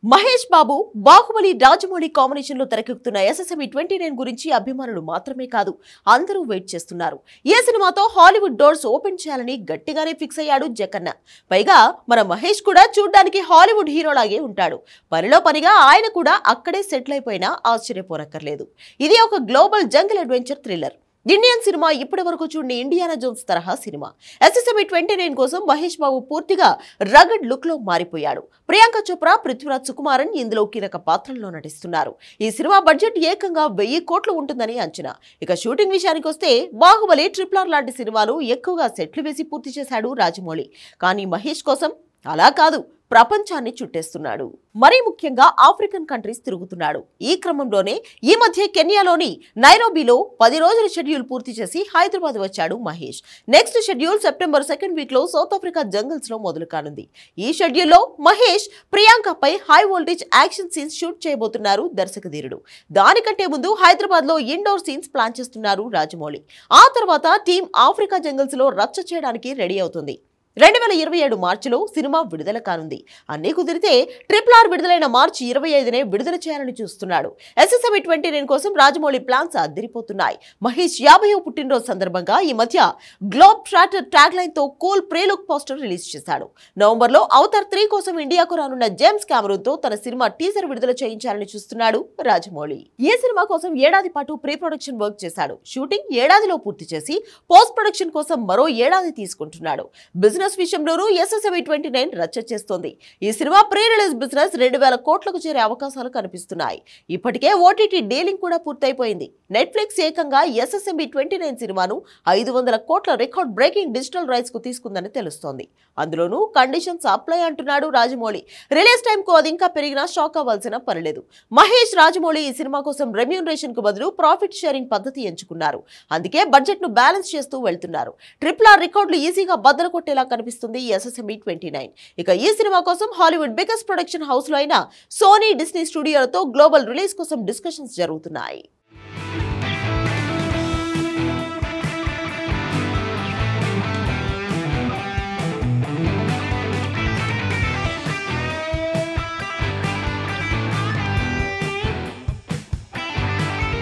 Mahesh Babu Baahubali Rajamouli combination లో తెరకెక్కుతున్న SSME 29 గురించి అభిమానులు మాత్రమే కాదు అందరూ వెయిట్ చేస్తున్నారు. ఈ సినిమాతో హాలీవుడ్ డోర్స్ ఓపెన్ చేయాలని గట్టిగానే ఫిక్స్ అయ్యాడు జక్కన్న. పైగా మన మహేష్ కూడా చూడ్డానికి హాలీవుడ్ హీరోలాగే ఉంటాడు. పనిలో పనిగా ఆయన కూడా అక్కడే సెటిల్ అయిపోయినా ఆశ్చర్యపోనక్కర్లేదు. ఇది ఒక global jungle adventure thriller. Indian cinema ఇప్పటి వరకు చూడని ఇండియానా జోన్స్ తరహా సినిమా. ఎస్ఎస్ఎంఈ 29 కోసం మహేష్ బాబు పూర్తిగా రగడ్ లుక్ లో మారిపోయాడు. ప్రియాంక చోప్రా, పృథ్వీరాజ్ సుకుమారన్ ఇందులో కీలక పాత్రల్లో నటిస్తున్నారు. ఈ సినిమా బడ్జెట్ ఏకంగా 1000 కోట్లు ఉంటుందని అంచనా. ఇక షూటింగ్ విషయానికి వస్తే బాహుబలి, RRR లాంటి సినిమాలు ఎక్కువగా సెట్లు వేసి పూర్తి చేశాడు రాజమౌళి. కానీ మహేష్ కోసం అలా కాదు, ప్రపంచాన్ని చుట్టేస్తున్నాడు. మరీ ముఖ్యంగా ఆఫ్రికన్ కంట్రీస్ తిరుగుతున్నాడు. ఈ క్రమంలోనే ఈ మధ్య కెన్యాలోని నైరోబీలో 10 రోజుల షెడ్యూల్ పూర్తి చేసి హైదరాబాద్ వచ్చాడు Mahesh. Next schedule September 2nd week లో సౌత్ ఆఫ్రికా జంగల్స్ లో మొదలు కానుంది. ఈ షెడ్యూల్లో మహేష్ ప్రియాంకపై high voltage action scenes shoot చేయబోతున్నారు దర్శకధీరుడు. దానికంటే ముందు హైదరాబాద్ లో ఇండోర్ సీన్స్ ప్లాన్ చేస్తున్నారు రాజమౌళి. ఆ తర్వాత టీం ఆఫ్రికా జంగల్స్ లో రచ్చ చేయడానికి రెడీ అవుతుంది. 2027 మార్చిలో సినిమా విడుదల కానుంది. అన్నీ కుదిరితే RRR విడుదలైన మార్చి 25నే విడుదల చేయాలని చూస్తున్నాడు. ఎస్ఎస్ఎంఈ 29 కోసం రాజమౌళి ప్లాన్స్ అదిరిపోతున్నాయి. మహేష్ 50వ పుట్టినరోజు సందర్భంగా ఈ మధ్య గ్లోబ్ ట్రాటర్ ట్యాగ్ లైన్ తో కూల్ ప్రీలుక్ పోస్టర్ రిలీజ్ చేశాడు. నవంబర్లో అవతార్ 3 కోసం ఇండియాకు రానున్న జేమ్స్ కెమెరూన్ తో తన సినిమా టీజర్ విడుదల చేయించాలని చూస్తున్నాడు రాజమౌళి. ఈ సినిమా కోసం ఏడాది పాటు ప్రీ ప్రొడక్షన్ వర్క్ చేశాడు. షూటింగ్ ఏడాదిలో పూర్తి చేసి పోస్ట్ ప్రొడక్షన్ కోసం మరో ఏడాది తీసుకుంటున్నాడు. బిజినెస్ విషయంలోనూ ఎస్ఎస్ఎంఈ 29 రచ్చ చేస్తోంది. ఈ సినిమా ప్రీ రిలీజ్ బిజినెస్ 2000 కోట్లకు చేరే అవకాశాలు కనిపిస్తున్నాయి. ఇప్పటికే ఓటీటీ డీలింగ్ కూడా పూర్తయిపోయింది. నెట్ఫ్లిక్స్ ఏకంగా ఎస్ఎస్ఎంఈ 29 సినిమాను 500 కోట్ల రికార్డ్ బ్రేకింగ్ డిజిటల్ రైట్స్ కు తీసుకుందని తెలుస్తోంది. అందులోనూ కండిషన్స్ అప్లై అంటున్నాడు రాజమౌళి. రిలీజ్ టైం కు అది ఇంకా పెరిగినా షాక్ అవ్వాల్సిన పనిలేదు. మహేష్, రాజమౌళి ఈ సినిమా కోసం రెమ్యూనరేషన్ కు బదులు ప్రాఫిట్ షేరింగ్ పద్ధతి ఎంచుకున్నారు. అందుకే బడ్జెట్ ను బ్యాలెన్స్ చేస్తూ వెళ్తున్నారు. RRR రికార్డులు ఈజీగా బద్దలు కొట్టేలా కనిపిస్తుంది ఎస్ఎస్ఎంఈ 29. ఇక ఈ సినిమా కోసం హాలీవుడ్ బిగ్గెస్ట్ ప్రొడక్షన్ హౌస్ లో అయిన సోనీ, డిస్నీ స్టూడియోలతో గ్లోబల్ రిలీజ్ కోసం డిస్కషన్స్ జరుగుతున్నాయి.